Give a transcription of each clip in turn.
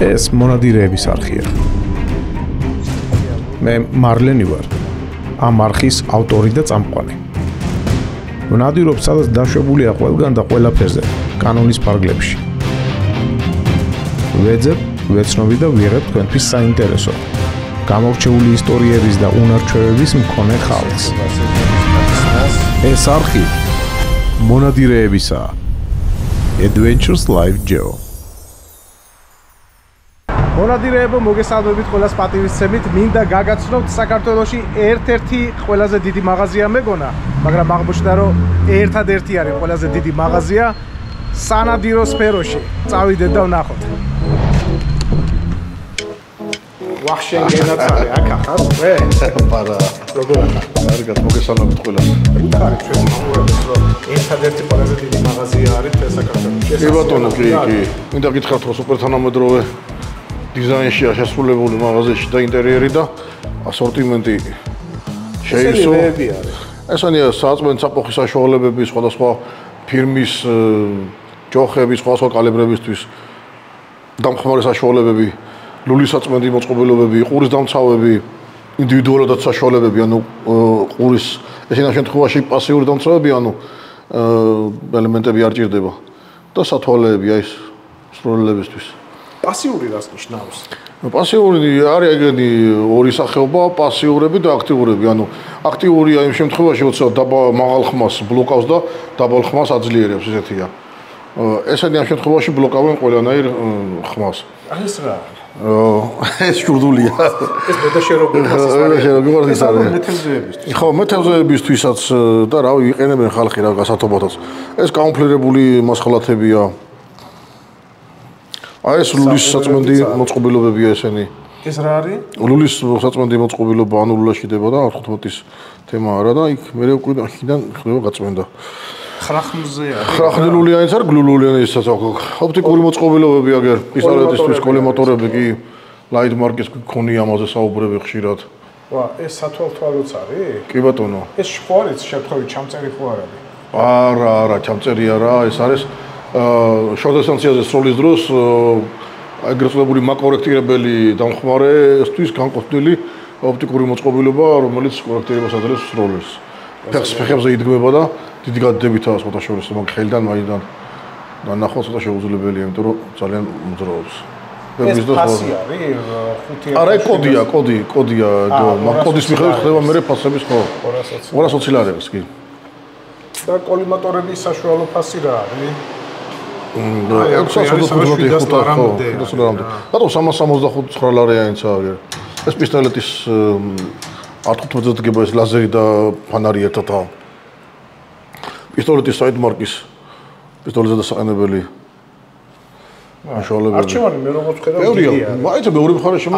ეს მონადირეების არხია. მე მარლენი ვარ. ამ არხის ავტორი და წამყვანი. ვნადირობ, სადაც დაშვებულია ყველგან და ყველაფერზე, კანონის ფარგლებში. ვეძებ, ვეცნობი და ვიღებ თქვენთვის საინტერესო, გამორჩეული ისტორიების და უნარჩვევების მქონე ხალხს. ეს არხი მონადირეებისაა. Adventures Live Geo. მონადირეებო, მოგესალმებით ყველას პატივისცემით. მინდა გაგაცნობთ, საქართველოში ერთ-ერთი ყველაზე დიდი მაღაზია მეგონა, მაგრამ აღმოჩნდა, რომ ერთადერთი არის ყველაზე დიდი მაღაზია სანადირო სფეროში. წავიდეთ და ვნახოთ. ვახშენ გენაცარი აქ ახალ ვე? პარა. როგორ ახალ? კარგად, მოგესალმებით ყველას. უხარით ჩვენ მოგვიყვებით, რომ ერთადერთი ყველაზე დიდი მაღაზია არის საქართველოში. კი ბატონო, კი. მინდა გითხრათ, რომ სუპერთანამედროვე დიზაინშია შესრულებული მაღაზიაში და ინტერიერი და ასორტიმენტი შეისო. ესენია საწმენდ საფოხის საშუალებები, სხვადასხვა ფირმის ჯოხების, სხვადასხვა კალიბრებისთვის დამხმარე საშუალებები, ლულის საწმენდი მოწყობილობები, ყურის დამცავები, ინდივიდუალურად საშუალებები, ანუ ყურის ესენა შემთხვევაში პასიური დამცავები, ანუ ელემენტები არ ჭირდება და სათვალეები აი ეს სრულელებისთვის. პასიური რას ნიშნავს? პასიური არის ეგრენი ორი სახეობა, პასიურები და აქტიურები. ანუ აქტიურია იმ შემთხვევაში, როცა მაღალ ხმას ბლოკავს და დაბალ ხმას აძლიერებს, ესეთია. ესენი ამ შემთხვევაში ბლოკავენ ყველანაირ ხმას. ეს რა? ეს შურდულია. ეს მეთელზეებისთვის. ხო, მეთელზეებისთვისაც და რავი, იყენებენ ხალხი რა გასათობათაც. ეს კამუფლირებული მასხალათებია. აი ეს ლულის საწმენდი მოწყობილობებია ესენი. ეს რა არის? ლულის საწმენდი მოწყობილობა ანუ ლულაში დებოდა 15-ის თემა არა და იქ მე უკვე აქედან ხდება გაწმენდა. ხრახმზეა. ხრახნილულიანიც არ გლულულიანისაც აქვს. ოპტიკური მოწყობილობები აგერ პისტოლეტისთვის, კოლიმატორები კი ლაით მარკის გქონია ამაზე საუბრები ხშირად. ვა, ეს სათვალთვალოც არის? კი ბატონო. ეს ხო არის შეფხვევით ჩამწერი ხო არ არის? არა, ჩამწერი არა, ეს არის შორტესანციაზე სროლის დროს ეგრეთ წოდებული მაკორექტირებელი დამხმარესთვის განყოფილი ოპტიკური მოწყობილობა, რომელიც კორექტირებას აძლევს სროლებს. ფეხებზე იდგმება და დიდი გადადებითაა სხვათა შორის, მაგ ხელიდან მაინდან და ნახვა ცოტა შეუძლებელია, იმიტომ რომ ძალიან მოძრაობს. ეს ფასი არის 5 არა, კოდია, მაგ კოდის მიხედვით ხდება მე ფასების ხო 220 ლარების კი. და კოლიმატორების საშუალო ფასი რა არის? რატომ 365 ლარიანიც არის? ეს პისტოლეტის R15-ზე დგება ეს ლაზერი და ფანარი ერთადაა. პისტოლეტის საიდ მარკის პისტოლეტზე დასაყენებელი საშუალებები. არჩევანი მე როგორც ხედავ დიდია. მაინც მეორე მხარეში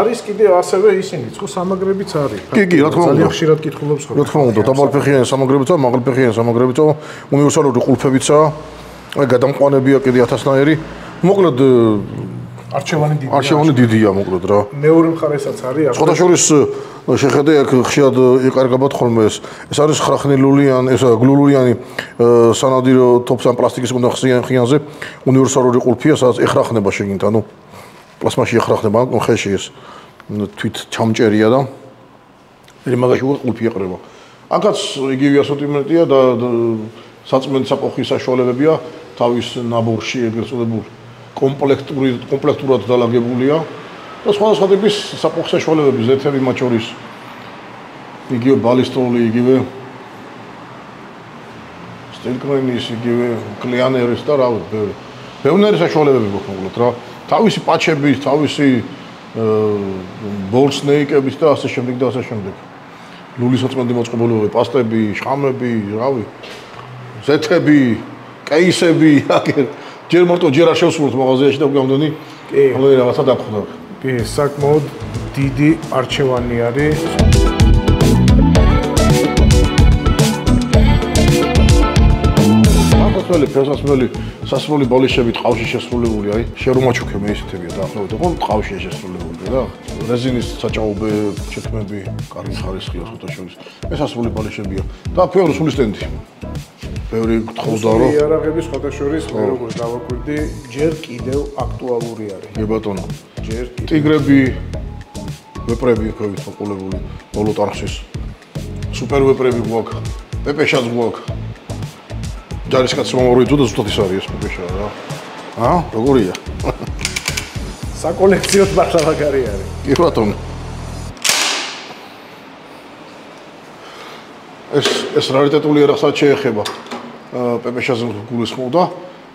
არის კიდევ ასევე ისინი, ხო სამაგრებიც არის. კი, რა თქმა უნდა. ძალიან ხშირად კითხულობს ხოლმე. რა თქმა უნდა, დაბალფეხიანი სამაგრებიცაა, მაღალფეხიანი სამაგრებიცაა, უნივერსალური ყულფებიცაა. აი გადამყვანებია კიდე 1000-ნაირი. მოკლედ არჩევანი დიდია, მოკლედ რა. მეორე მხარესაც არის. სხვათა შორის შეხედე აქ ხშირად იყარგებათ ხოლმე ეს. ეს არის ხრახნილულიანი, ეს გლულულიანი სანადირო თოფსან პლასტიკის ხიანზე უნივერსალური ყულფია, სადაც ეხრახნება შეგინთ, ანუ პლასმაში ეხრახნება, ანუ ხელში ეს თვით ჩამჭერია და მე მაგაში ყულფი ეყრება. აქაც იგივე ასორტიმენტია და საწმენდ საფოხის საშუალებებია, თავის ნაბორში ეგრეთ წოდებულ კომპლექტურად დალაგებულია და სხვადასხვა ტიპის საფოხის საშუალებები, ზეთები მათ შორის იგივე ბალისტროლი, იგივე სტილკრენის, იგივე კლიანერის და რა ვიცი, ბევრი საშუალებები გვაქვს მოკლედ რა. თავისი პაჩების, თავისი ბოლსნეიკების და ასე შემდეგ და ასე შემდეგ. ლულის საწმენდი მოწყობილობები, პასტები, შხამები, რავი, ზეთები, კეისები, აგერ ჯერ მარტო ჯერ არ შევსრულოთ მაღაზიაში და გამდენი ყველანი რაღაცა დაგხვდა. კი, საკმაოდ დიდი არჩევანი არის. ფასველი, ფესასმელი, სასრული ბოლიშები ტყავში შესრულებული, აი, შერუმაჩუქე მე ისეთებია დაახლოებით, ხო, ტყავშია შესრულებული რა. რეზინის საჭაობე ჩექმები, კარგი ხარისხია სხვათა შორის. ეს სასრული ბოლიშებია და ფეოროს სული სტენდი. ბევრი გთხოვდა რომ იარაღები სხვათა შორის მე როგორ დავაკვირდი, ჯერ კიდევ აქტუალური არის. კი ბატონო. ჯერ კიდევ. ტიგრები, ვეპრები ქვევით მოყოლებული ბოლო ტარხშის. სუპერ ვეპრები გვაქვს, პეპეშაც გვაქვს. ჯარისკაცი მომავრით თუ და ზუსტად ის არის ეს პეპეშა რა. როგორია? საკოლექციოდ მართლმაგარი არის. კი ბატონო. ეს რარიტეტული იარაღსაც შეეხება. პეპეშაზე გულისხმობდა.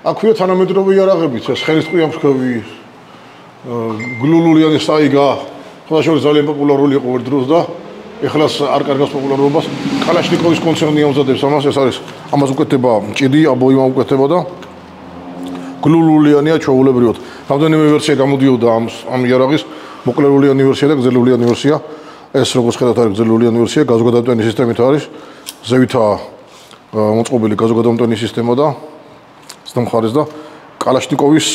აქვეა თანამედროვე იარაღებიც, ეს ხელისწყლიან მსხვევი გლულულიანი საიგა, ხოდაშორის ძალიან პოპულარული იყო ერთ დროს და ეხლაც არ კარგავს პოპულარობას. კალაშნიკოვის კონცერნი ამზადებს ამას, ეს არის ამას უკეთება ჭიდი, აბოიმა უკეთება და გლულულიანია ჩვეულებრივად. რამდენიმე ვერსია გამოდიოდა ამ იარაღის, მოკლეულიანი ვერსია და გრძელულიანი ვერსია. ეს როგორც ხედავთ არის გრძელულიანი ვერსია, გაზოგადამტვენი სისტემით არის. ზევითაა მოწყობილი გაზოგადამტვენი სისტემა და ზდამხარეს და კალაშნიკოვის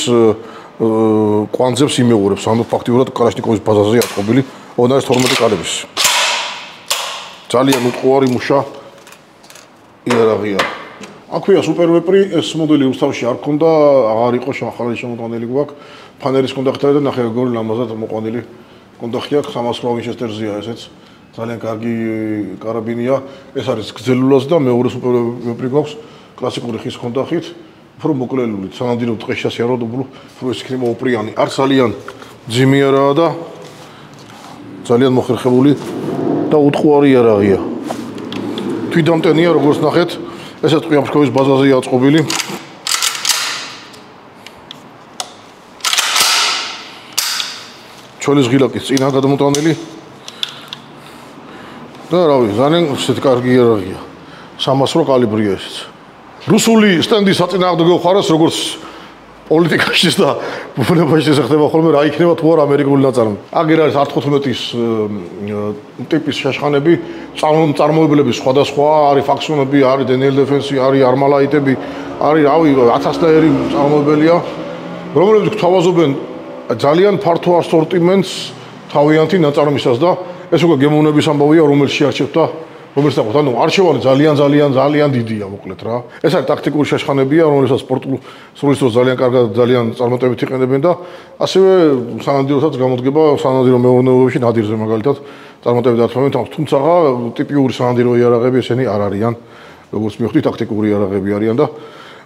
კვანძებს იმეორებს. ანუ ფაქტიურად კალაშნიკოვის ბაზაზე აწყობილი 12 კალიბრის. ძალიან უტყუარი მუშა იარაღია. აქვეა სუპერ ვეპრი, ეს მოდელი რუსთავში არ ქონდა, აღარ იყო ახალი შემოყვანილი გვაქვს. ფანერის კონდაქტარი და ნახე როგორ ლამაზად მოყვანილი კონდახი აქვს 300 ვინჩესტერზეა ესეც. ძალიან კარგი კარაბინია. ეს არის გრძელულას და მეორე სუპერ ვეპრი გვაქვს კლასიკური ხის კონდახით. უფრო მოკლელული, სანადირო ტყეში ასიარო და უფრო ისქნი მოუპრიანი. არ ძალიან ძიმიერაა და ძალიან მოხერხებული და უტყუარი იარაღია. თვითდამტენია, როგორც ნახეთ, ესეც ყიამშკოვის ბაზაზეა აწყობილი. ჩოლის ღილაკის წინა გადამოტანილი. და რავი, ძალიან ისეთი კარგი იარაღია. 300 კალიბრია ესეც. რუსული სტენდის საწინააღმდეგო ხარეს როგორც პოლიტიკაში და ბუნებაში შეხება ხოლმე რა იქნება თუ არა ამერიკული ნაწარმოები. აგერ არის 115-ის ტიპის შაშხანები, წარმოებლები სხვადასხვა, არის ფაქსონები, არის დენიელ დეფენსი, არის არმალაიტები, არის რავი 1000 და ერი წარმოებელია, რომლებიც გვთავაზობენ ძალიან ფართო ასორტიმენტს თავიანთი ნაწარმისას და ეს უკვე გემოვნების ამბავია, რომელიც შეარჩევთ და რომელიც დაყოთ, ანუ არჩევანი ძალიან დიდია, მოკლედ რა. ეს არის ტაქტიკური შაშხანებია, რომელსაც სპორტულ სრულის დროს ძალიან კარგად, ძალიან წარმატებით იყენებენ და ასევე სანადიროსაც გამოდგება სანადირო მეურნეობებში ნადირზე მაგალითად წარმატებით დათმობენ თავს, თუმცა ტიპიური სანადირო იარაღები ესენი არ არიან, როგორც მივხვდი, ტაქტიკური იარაღები არიან და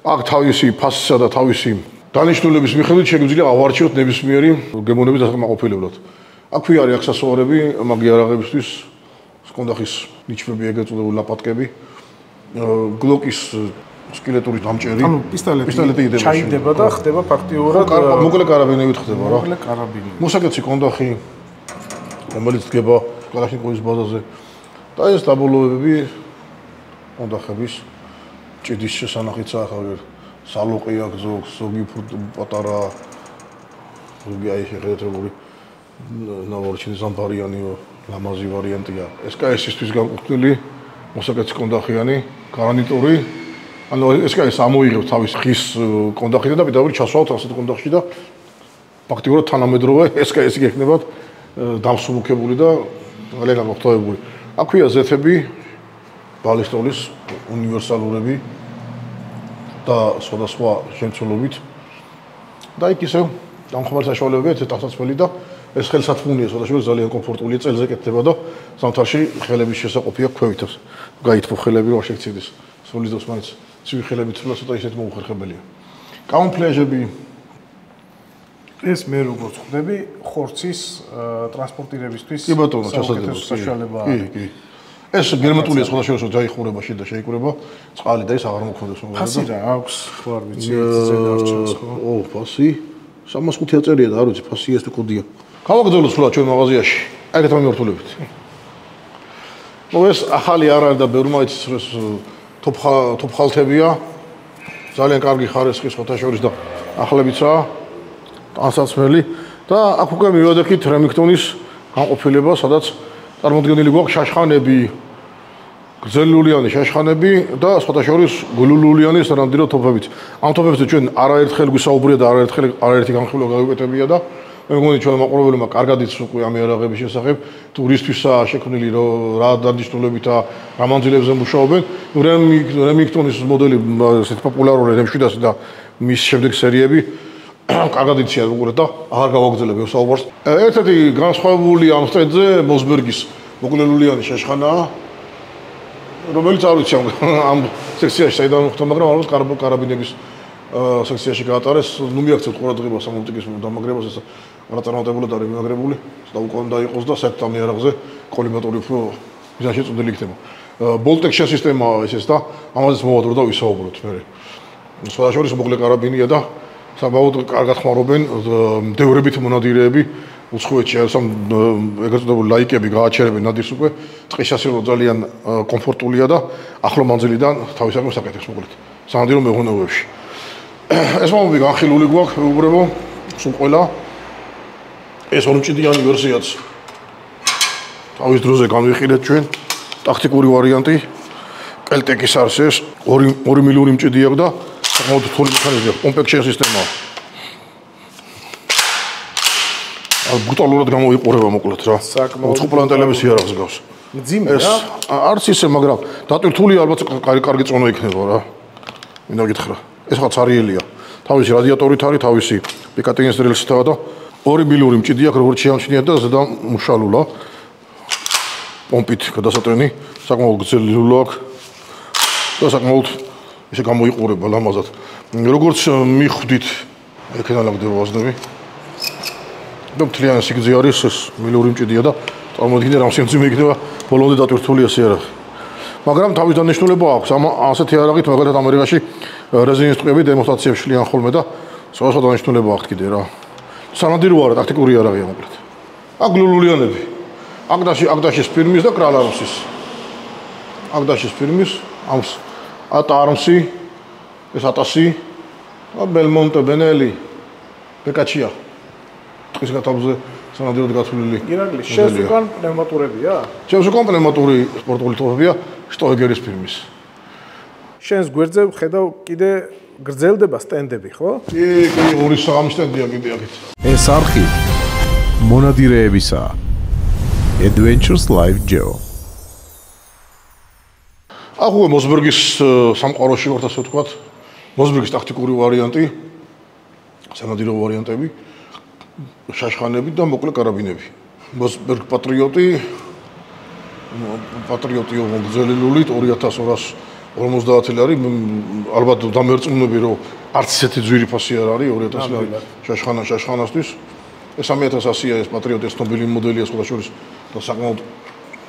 აქ თავისი ფასისა და თავისი დანიშნულების მიხედვით შეგვიძლია ავარჩიოთ ნებისმიერი გემოვნების დასაკმაყოფილებლად. აქვე არის აქსესუარები მაგ იარაღებისთვის, კონდახის ნიჩბები ეგრეთ წოდებული ლაპატკები, გლოკის სკელეტური დამჭერი. ანუ პისტოლეტი ჩაიდება და ხდება ფაქტიურად მოკლე კარაბინებით ხდება რა. მოკლე კარაბინი. მოსაკეთში კონდახი, რომელიც დგება კალაშნიკოვის ბაზაზე. და ეს დაბოლოებები კონდახების ჭიდის შესანახიცა ახლა სალოყი აქვს ზოგი პატარა ზოგი აი შეხედეთ როგორი ნავარჩინის ამბარიანიო ლამაზი ვარიანტია. ეს კაესისთვის განკუთვნილი მოსაკეთის კონდახიანი, გრანიტური. ანუ ეს კაეს ამოიღებს თავის ხის კონდახიდან და პირდაპირ ჩასვავთ ასეთ კონდახში და ფაქტიურად თანამედროვე ეს კაესი გექნებათ დამსუბუქებული და ძალიან გამოხტავებული. აქვეა ზეთები, ბალისტოლის უნივერსალურები და სხვადასხვა შემცველობით. და იქ ისევ დამხმარე საშუალებებია, ეს ტანსაცმელი და ეს ხელსათმუნია, შესაძლოა ძალიან კომფორტულია, წელზე კეთდება და ზამთარში ხელების შესაყოფია ქვევითაც. გაითბო ხელები რომ შეგცირდეს. სროლის დროს მაინც ცივი ხელებით სულა ცოტა ისეთ მოუხერხებელია. კამუფლაჟები ეს მე როგორც ხვდები, ხორცის ტრანსპორტირებისთვის კი ბატონო, საშუალება არის. კი. ეს გერმანულია შესაძლოა დაიხურება შე და შეიკურება წყალი და ის აღარ მოხდეს მაგრამ ფასი რა აქვს ხო არ ვიცი ძე დარჩენს ხო ო ფასი 305 წერია და არ ვიცი ფასი ეს თუ კოდია გავაგრძელოთ სულ ჩვენ მაღაზიაში ეგეთ მომართულებით ნუ ეს ახალი არ არის და ბევრი მაინც ეს თოფხალთებია ძალიან კარგი ხარისხის ხოთაშორის და ახლებიცაა ტანსაცმელი და აქ უკვე მივადექით რემინგტონის განყოფილება სადაც წარმოდგენილი გვაქვს შაშხანები, გრძელულიანი შაშხანები და სხვადასხვა გლულულიანი სანადირო თოფებით. ამ თოფებზე ჩვენ არაერთხელ გვისაუბრია და არაერთი განხილვა გავიკეთებია და მე მგონი ჩვენ მაყურებლებმა კარგად იცის უკვე ამ იარაღების შესახებ, ტურისთვისაა შექმნილი, რა დანიშნულებითა, რა მანძილებზე მუშაობენ. Remington-ის მოდელი ესეთ პოპულარული M700 და მის შემდეგ სერიები კარგად იციან უკვე და აღარ გავაგრძელებ ეს საუბარს. ერთ-ერთი განსხვავებული ამ სტენდზე მოსბერგის მოკლელულიანი შეშხანაა, რომელიც არ ვიცი ამ სექციაში საიდან მოხდა, მაგრამ ალბათ კარაბინების სექციაში გაატარეს. ნუ მიაქცევთ ყურადღებას ამ ოპტიკის დამაგრებას, ეს არაწარმოებულად არის მიმაგრებული და უკვე უნდა იყოს და საერთოდ ამ იარაღზე კოლიმატორი უფრო მიზანშეწონილი იქნება. Bolt action სისტემაა ესეც და ამაზეც მოვადრო და ვისაუბროთ მე. სხვადასხვა მოკლე კარაბინია და საბაუდ კარგად ხმარობენ დევრებით მონადირეები უცხოეთში არის ეგრეთ წოდებული ლაიკები გააჩერებენ ნადირს უკვე ტყისასილო ძალიან კომფორტულია და ახლო მანძილიდან თავისაკენ საკეთებს მოკლედ სანადირო მეღონეობებში. ეს მომები განხილული გვაქვს მეუბრებო სულ ყველა ეს ორმჭიდიანი ვერსიაც თავის დროზე განვიხილეთ ჩვენ ტაქტიკური ვარიანტი კელტეკის არის ეს 2 მილიური მჭიდი აქვს და საკმაოდ რთული მექანიზმია კომპექტშენ სისტემაა ბრუტალურად გამოიყურება მოკლედ რა უცხოპლანტელების იარაღს გავს მძიმე რა არც ისე მაგრამ დატვირთული ალბათ კარგი წონა იქნება რა მინდა გითხრა ეს ხა цаრიელია თავისი რადიატორით არის თავისი პიკატინის დრილსითაა და 2 მილიური მჭიდი აქვს როგორც შეამჩნიათ და ზედა მუშალულა პომპით გადასატვენი საკმაოდ გრძელი ლულა აქვს და საკმაოდ ისე გამოიყურება ლამაზად როგორც მიხვდით ეკენა ლაგდება ვაზნები და მთლიანი სიგრძე არის ეს მილიური მჭიდია და წარმოვიდგინე რამ სიმძიმე იქნება ბოლომდე დატვირთული ეს იარაღი მაგრამ თავის დანიშნულება აქვს ამ ასეთი იარაღით მაგალითად ამერიკაში რეზინის ტყუები დემონსტრაციებს შლიან ხოლმე და სხვადასხვა დანიშნულება აქვს კიდე რა სანადირო არა ტაქტიკური იარაღია მოკლედ აქ გლულულიანები აგდაშის ფირმის და კრალაროსის აგდაშის ფირმის ამს ატარმსი ეს ატასი და ბელმონტე ბენელი ბეკაჩია ტყის გათავზე სანადიროდ გათვლილი ირაკლი შენს უკან პნევმატურებია შენს უკან პნევმატური სპორტული თოფებია შტოიგერის ფირმის შენს გვერდზე ხედავ კიდე გრძელდება სტენდები ხო კი ორი საღამი სტენდია კიდე აქეთ ეს არხი მონადირეებისაა Adventures Live Geo. ახლა მოსბერგის სამყაროში ვართ ასე ვთქვათ. მოსბერგის ტაქტიკური ვარიანტი, სანადირო ვარიანტები, შაშხანები და მოკლე კარაბინები. მოსბერგ პატრიოტი გრძელი ლულით 2250 ლარი, ალბათ დამერწმუნები რომ არც ისეთი ძვირფასი არ არის 2000 ლარი შაშხანასთვის. ეს 3100-ია ეს პატრიოტი ეს ნობელი მოდელია სხვა შორის და საკმაოდ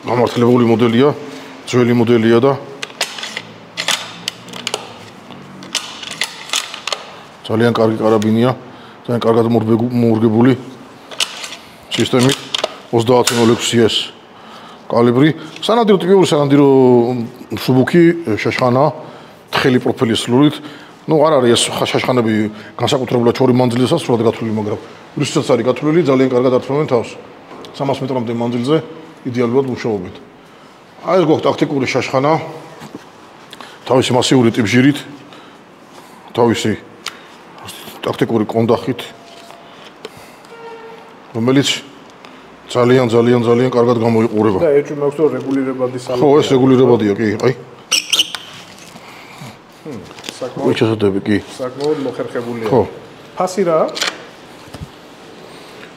გამართლებული მოდელია, ძველი მოდელია და ძალიან კარგი კარაბინია, ძალიან კარგად მორგებული სისტემით 3006-ის კალიბრი. სანადირო ტიპური სანადირო სუბუქი შაშხანა, თხელი პროფილის ლულით. ნუ არ არის ეს შაშხანები განსაკუთრებულად 2 მანძილზეა სრულად გათვლილი, მაგრამ რუსეთსაც არის გათვლილი, ძალიან კარგად ართმევენ თავს. 300 მეტრამდე მანძილზე იდეალურად მუშაობენ. აი ეს გვაქვს ტაქტიკური შაშხანა, თავისი მასიური ტიპჟირით, თავისი ტაქტიკური კონდახით, რომელიც ძალიან კარგად გამოიყურება. და ეჭვი მაქვს რომ რეგულირებადი სალონია. ხო, ეს რეგულირებადია, კი, აი. საკმაოდ შეხედები, კი. საკმაოდ მოხერხებულია. ხო. ფასი რა?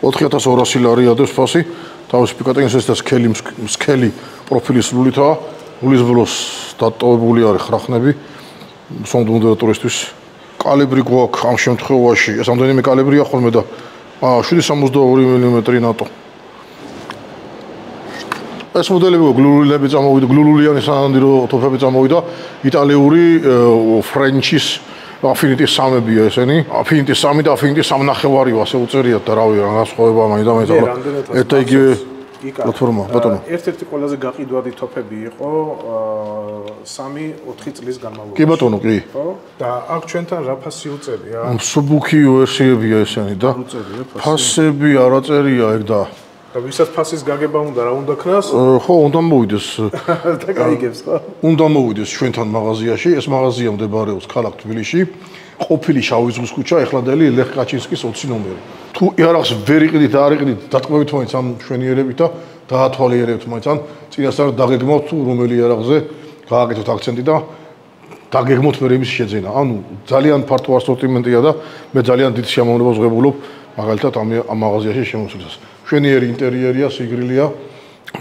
4200 ლარი ადევს ფასი. თავისი პიკატინის ეს და სქელი პროფილის ლულითაა. ლულის ბლოს დატოვებული არის ხრახნები. სონდუნდა ტურისტის კალიბრი გვაქვს ამ შემთხვევაში. ეს ამდენიმე კალიბრია ხოლმე და 7.62 მმ ნატო. ეს მოდელები გლულულები წამოვიდა, გლულულიანი სანადირო თოფები წამოვიდა, იტალიური ფრენჩის Affinity 3-ებია ესენი. Affinity 3 და Affinity 3.5 ასე უწერიათ და რავი რა განსხვავება მაინდა ერთ იგივე პლატფორმა ბატონო. ერთ-ერთი ყველაზე გაყიდვადი თოფები იყო 3-4 წლის განმავლობაში. კი ბატონო, კი. ხო? და აქ ჩვენთან რა ფასი უწერია? სუბუქი ვერსიებია ესენი და ფასები არ აწერია ეგ და ვისაც ფასის გაგება უნდა რა უნდა ქნას? ხო, უნდა მოვიდეს. და გაიგებს ხო? უნდა მოვიდეს ჩვენთან მაღაზიაში. ეს მაღაზია მდებარეობს ქალაქ თბილისში. ყოფილი შავი ზღვის ქუჩა, ეხლანდელი ლეხ კაჩინსკის 20 ნომერი. თუ იარაღს ვერ იყიდით, არ იყიდით, დატყვევით მაინც ამ მშვენიერებით და დაათვალიერებთ მაინც ან წინასწარ დაგეგმავთ თუ რომელი იარაღზე გააკეთოთ აქცენტი და დაგეგმოთ მე იმის შეძენა. ანუ ძალიან ფართო ასორტიმენტია და მე ძალიან დიდ შემოვლებას ვღებულობ მაგალითად ამ მაღაზიაში შემოსვლას. მშვენიერი ინტერიერია, სიგრილია.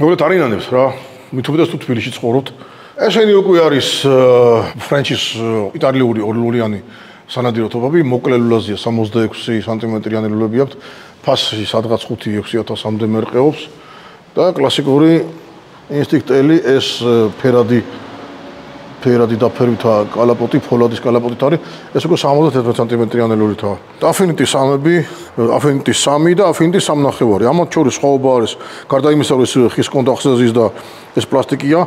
მოგეთ არინანებს რა. მithumეტეს თუ თბილისში ცხოვრობთ. ესენი უკვე არის ფრენჩის იტალიური ორლულიანი სანადირო თოფები, მოკლე ლულაზია 66 სანტიმეტრიანი ლულები აქვთ. ფასი სადღაც 5-6000-მდე მერყეობს და კლასიკური ინსტინქტელი ეს ფერადი დაფერვითა კალაპოტი, ფოლადის კალაპოტით არის. ეს უკვე 71 სანტიმეტრიანი ლულითაა. Affinity 3-ები, Affinity 3 და Affinity 3.5. ამათ შორის სხვაობა არის, გარდა იმისა, რომ ეს ხის კონტაქტზის და ეს პლასტიკია,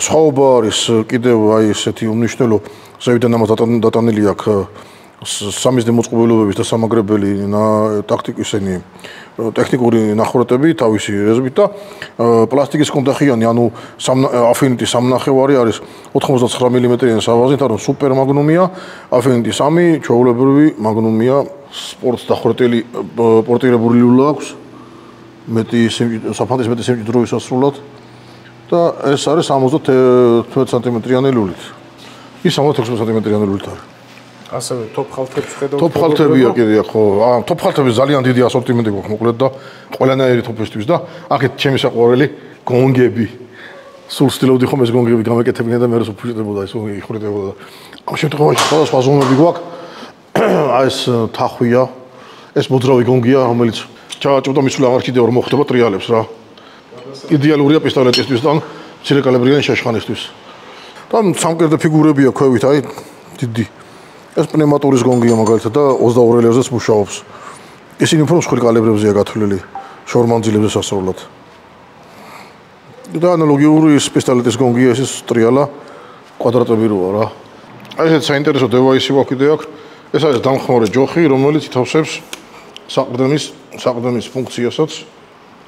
სხვაობა არის კიდევ აი ესეთი უმნიშვნელო ზევიდან ამას დატანილი აქვს სამიზნე მოწყობილობების და სამაგრებელი ტაქტიკისენი ტექნიკური ნახევრები თავისი რეზერვით და პლასტიკის კონტაქტიანი, ანუ Affinity 3.5 არის 89 მმ-იანი სავაზით, ანუ სუპერ მაგნუმია, Affinity 3 ჩვეულებრივი მაგნუმია, სპორტს დახვრეტილი პორტირებული ლულა აქვს, საფანტის მეტი სიმჭიდრო ვისასრულად და ეს არის 70 სანტიმეტრიანი ლულით. ის 76 სანტიმეტრიანი ლულით არის. ასევე ტოპ ხალთებს ხედავთ. ტოპ ხალთებია კიდე ხო. ტოპ ხალთების ძალიან დიდი ასორტიმენტი გვაქვს მოკლედ და ყველანაირი ტოპისთვის და აქეთ ჩემი საყვარელი გონგები. სულ ცდილობდი ხომ ეს გონგები გამეკეთებინა და მე რას უფრთხებოდა ეს იხვრეტებოდა. ამ შემთხვევაში სხვადასხვა ზომები გვაქვს. აი ეს თახვია, ეს მოძრავი გონგია, რომელიც ჩააჭრდა მისვლა აღარ კიდევ არ მოხდება ტრიალებს რა. იდეალურია პისტოლეტისთვის და მცირე კალებრიანი შაშხანისთვის. და სამკერდე ფიგურებია ქვევით, აი დიდი. ეს პნევმატურის გონგია მაგალითად და 22 ლევზეც მუშაობს. ისინი უფრო მსხვილი კალებრებზეა გათვლილი, შორმანძილებზე სასრულად. და ანალოგიური პისტოლეტის გონგია ეს ტრიალა კვადრატები როა რა. აი ეს საინტერესო დევაისი გვაქვს კიდე აქ. ეს არის დამხმარე ჯოხი, რომელიც ითავსებს საყრდენის ფუნქციასაც.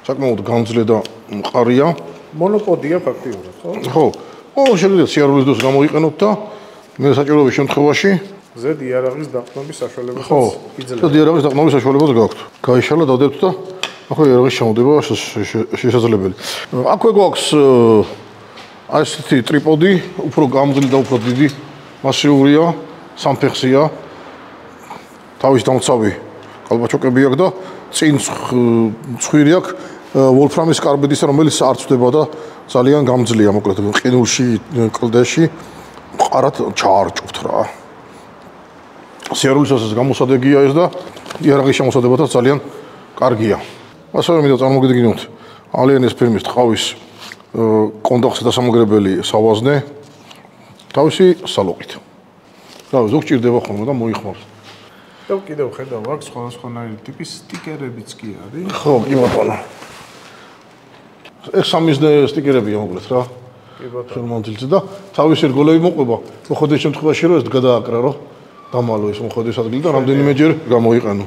საკმაოდ გამძლე და მყარია. მონოპოდია ფაქტიურად, ხო? ხო. შეგიძლიათ სიარულის დროს გამოიყენოთ და მე საჭიროების შემთხვევაში ზედ იარაღის დაყრდნობის საშუალებაც იძლევა. ზედ იარაღის დაყრდნობის საშუალებაც გაქვთ. გაიშალა დადებთ და ახლა იარაღის შემოდება შესაძლებელი. აქვე გვაქვს აი ესეთი ტრიპოდი, უფრო გამძლე და უფრო დიდი, მასიურია, სამფეხზეა. თავის დამცავი კალბაჩოკები აქვს და წინ ცხვირი აქვს ვოლფრამის კარბიდის, რომელიც არ წვდება და ძალიან გამძლეა, მოკლედ ყინულში, კლდეში მყარად ჩაარჭვთ რა. სიარულისასაც გამოსადეგია ეს და იარაღის შემოსადებათაც ძალიან კარგია. ასევე მინდა წარმოგიდგინოთ ალიანის ფირმის ტყავის კონდოქსი და სამაგრებელი სავაზნე თავისი სალოყით. რა ზოგ ჭირდება ხოლმე და მოიხმარს. და კიდევ ხედავ აქ სხვადასხვანაირი ტიპის სტიკერებიც კი არის. ხო, კი ბატონო. ეს სამიზნე სტიკერებია მოკლედ რა. კი ბატონო. შორმანძილზე და თავისი რგოლები მოყვება. მოხდეს შემთხვევაში რომ ეს გადააკრა რომ დამალო ეს მოხდეს ადგილი და რამდენიმეჯერ გამოიყენო.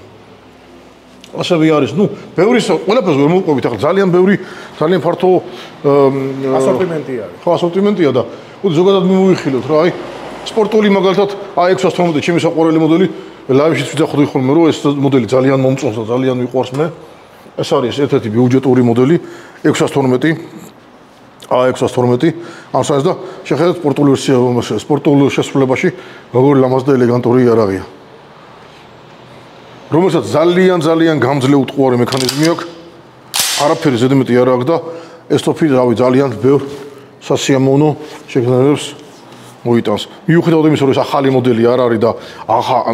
ასევე არის, ბევრი ყველაფერს ვერ მოყვებით, ახლა ძალიან ბევრი, ძალიან ფართო ასორტიმენტი არის. ხო, ასორტიმენტია და ზოგადად მიმოვიხილოთ რა, აი სპორტული მაგალითად A612 ჩემი საყვარელი მოდელი ლაივშიც ვიძახდი ხოლმე რომ ეს მოდელი ძალიან მომწონს და ძალიან მიყვარს მე. ეს არის ერთ-ერთი ბიუჯეტური მოდელი A612 ამ საერთოდ და შეხედეთ სპორტულ შესრულებაში როგორი ლამაზ და ელეგანტური იარაღია. რომელსაც ძალიან გამძლე უტყუარი მექანიზმი აქვს. არაფერი ზედმეტი არ აქვს და ეს ტოფი ძალიან ბევრ სასიამოვნო შეგრძნებებს მოიტანს. მიუხედავად იმისა, რომ ეს ახალი მოდელი არ არის და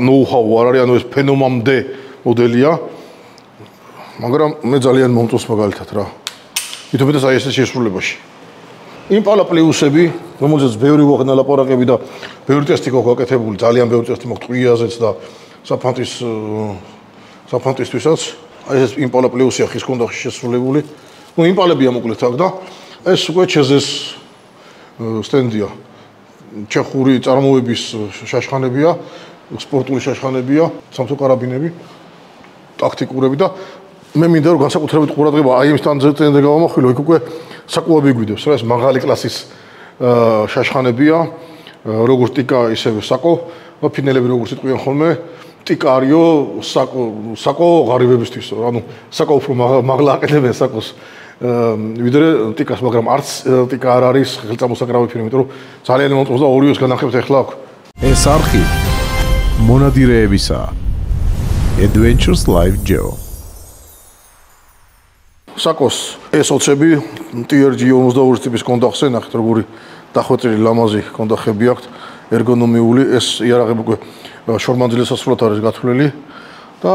ნოუ-ჰაუ არ არის, ანუ ეს ფენომამდე მოდელია, მაგრამ მე ძალიან მომწონს მაგალითად რა. ვითომეტეს აი ეს შესრულებაში. იმპალა პლუსები, რომელზეც ბევრი გვაქვს ლაპარაკები და ბევრი ტესტი გვაქვს გაკეთებული, ძალიან ბევრი ტესტი მაქვს ტყვიაზეც და საფანტისთვისაც. აი ეს იმპალა პლუსია ხის კონდახში შესრულებული. იმპალებია მოკლედ აქ და ეს უკვე ჩეზეს სტენდია. ჩეხური წარმოების შაშხანებია, სპორტული შაშხანებია, სამთო კარაბინები, ტაქტიკურები და მე მინდა რომ განსაკუთრებით ყურადღება აი იმ სტანდარტზე გავამახვილო, იქ უკვე საკუები გვიდევს რა, ეს მაღალი კლასის შაშხანებია, როგორც ტიკა, ისევე საკო, ფინელები როგორც იტყვიან ხოლმე, ტიკა არისო საკო ღარიბებისთვის, ანუ საკო უფრო მაღლა აყენებენ საკოს ვიდრე ტიკას, მაგრამ არც ტიკა არ არის ხელწამოსაკრავი ფირმა, იმიტომ რომ ძალიან მომწონს და ორივეს განახებთ ახლა აქვს. ეს არხი მონადირეებისაა. Adventures Live Joe. საკოს S20-ები TRG 42 ტიპის კონდახზე, ნახეთ როგორი დახვეწილი ლამაზი კონდახები აქვთ, ერგონომიული, ეს იარაღები უკვე შორმანძილეს ასრულად არის გათვლილი და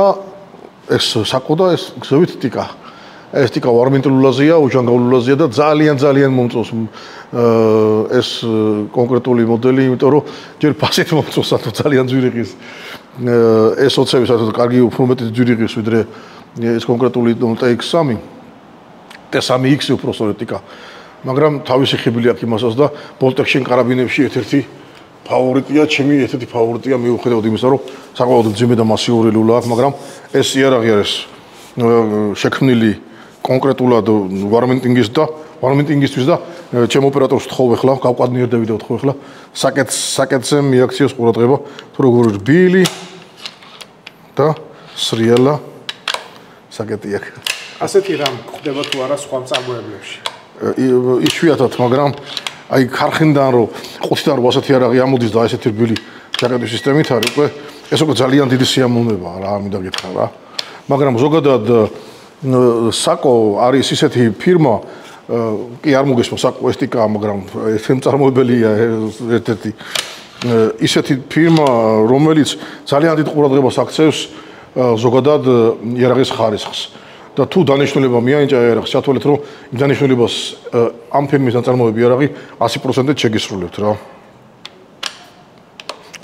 ეს საკო და ეს გზევით ტიკა. ეს ტიკა ვარმენტულაზია, უჯანგავლულაზია და ძალიან მომწონს ეს კონკრეტული მოდელი, იმიტომ რომ ჯერ ფასით მომწონს, ანუ ძალიან ძვირი ღირს. S20-ები საერთოდ კარგი უფრო მეტი ძვირი ღირს, ვიდრე ეს კონკრეტული TX3. T3X უფრო სწორედ ტიკა. მაგრამ თავისი ხიბილი აქვს იმასაც და ბოლტექშენ კარაბინებში ერთ-ერთი ფავორიტია, ჩემი ერთ-ერთი ფავორიტია მიუხედავად იმისა, რომ საკმაოდ მძიმე და მასიური ლულა აქვს, მაგრამ ეს იარაღი არის შექმნილი კონკრეტულად ვარმენტინგისთვის და ჩემ ოპერატორს ვთხოვ ახლა, გავკვადნიერდები და ვთხოვ ახლა საკეთზე მიაქციოს ყურადღება, თუ როგორ რბილი და სრიალა საკეთი აქვს. ასეთი რამ ხდება თუ არა სხვა მწარმოებლებში? იშვიათად, მაგრამ აი ქარხნიდან რომ 5-დან 8 ასეთი იარაღი ამოდის და ესეთი რბილი ჯაკეტის სისტემით არის, უკვე ეს უკვე ძალიან დიდი სიამოვნებაა რა, მინდა გითხრა რა. მაგრამ ზოგადად საკო არის ისეთი ფირმა, კი არ მოგესმა საკო ეს ტიკა, მაგრამ ეს მწარმოებელია ერთ-ერთი ისეთი ფირმა, რომელიც ძალიან დიდ ყურადღებას აქცევს ზოგადად იარაღის ხარისხს. და თუ დანიშნულება მიაინჭა იარაღს, ჩათვალეთ რომ იმ დანიშნულებას ამ ფირმის ნაწარმოები იარაღი 100%-ით შეგისრულებთ რა.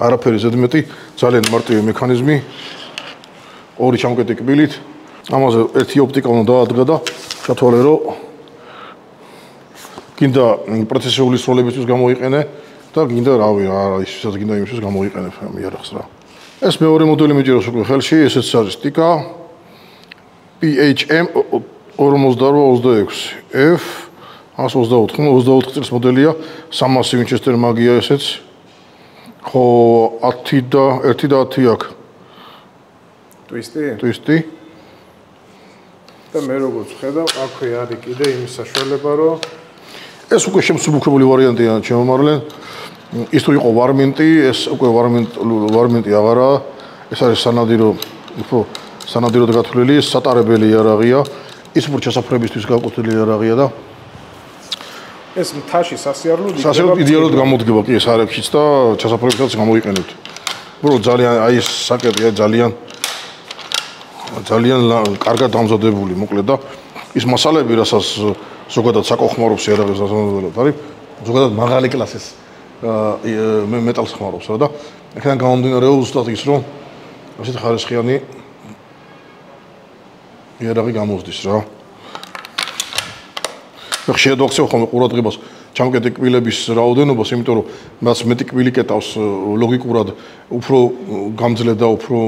არაფერი ზედმეტი, ძალიან მარტივი მექანიზმი, ორი ჩამკეტი კბილით, ამაზე ერთი ოპტიკა უნდა დაადგა და ჩათვალე რომ გინდა პროცესიული სროლებისთვის გამოიყენე და გინდა რავი რა, ისაც გინდა იმისთვის გამოიყენებ იარაღს რა. ეს მეორე მოდელი მიჭირავს უკვე ხელში, ესეც არის ტიკა PHM 4826 F 124 წლის მოდელია, 300 ვინჩესტერ მაგია ესეც. ხო 10 და 1 და 10 აქვს. ტვისტი. და მე როგორც ხედავ, აქვე არის კიდე იმის საშუალება, რომ ეს უკვე შემსუბუქებული ვარიანტია, შემომარლენ. ის თუ იყო ვარმენტი, ეს უკვე ვარმენტი აღარაა. ეს არის სანადიროდ გათვლილი, სატარებელი იარაღია. ის უფრო ჩასაფრებისთვის გაკვეთილი იარაღია და ეს მთაში სასიარულოდ იდეალურად გამოდგება კი ეს არებშიც და ჩასაფრებითაც გამოიყენებთ. უბრალოდ ძალიან აი ეს საკეტი ძალიან კარგად დამზადებული, მოკლედ და ის მასალები, რასაც ზოგადად საკო ხმარობს იარაღის დასამზადებლად არის, ზოგადად მაღალი კლასის მეტალს ხმარობს რა და აქედან გამომდინარე ზუსტად ის რომ ასეთ ხარისხიანი იარაღი გამოსდის რა. ხშირად ვაქცევ ხოლმე ყურადღებას ჩამკეტი კბილების რაოდენობას, იმიტომ რომ მას მეტი კბილი კეტავს ლოგიკურად უფრო გამძლე და უფრო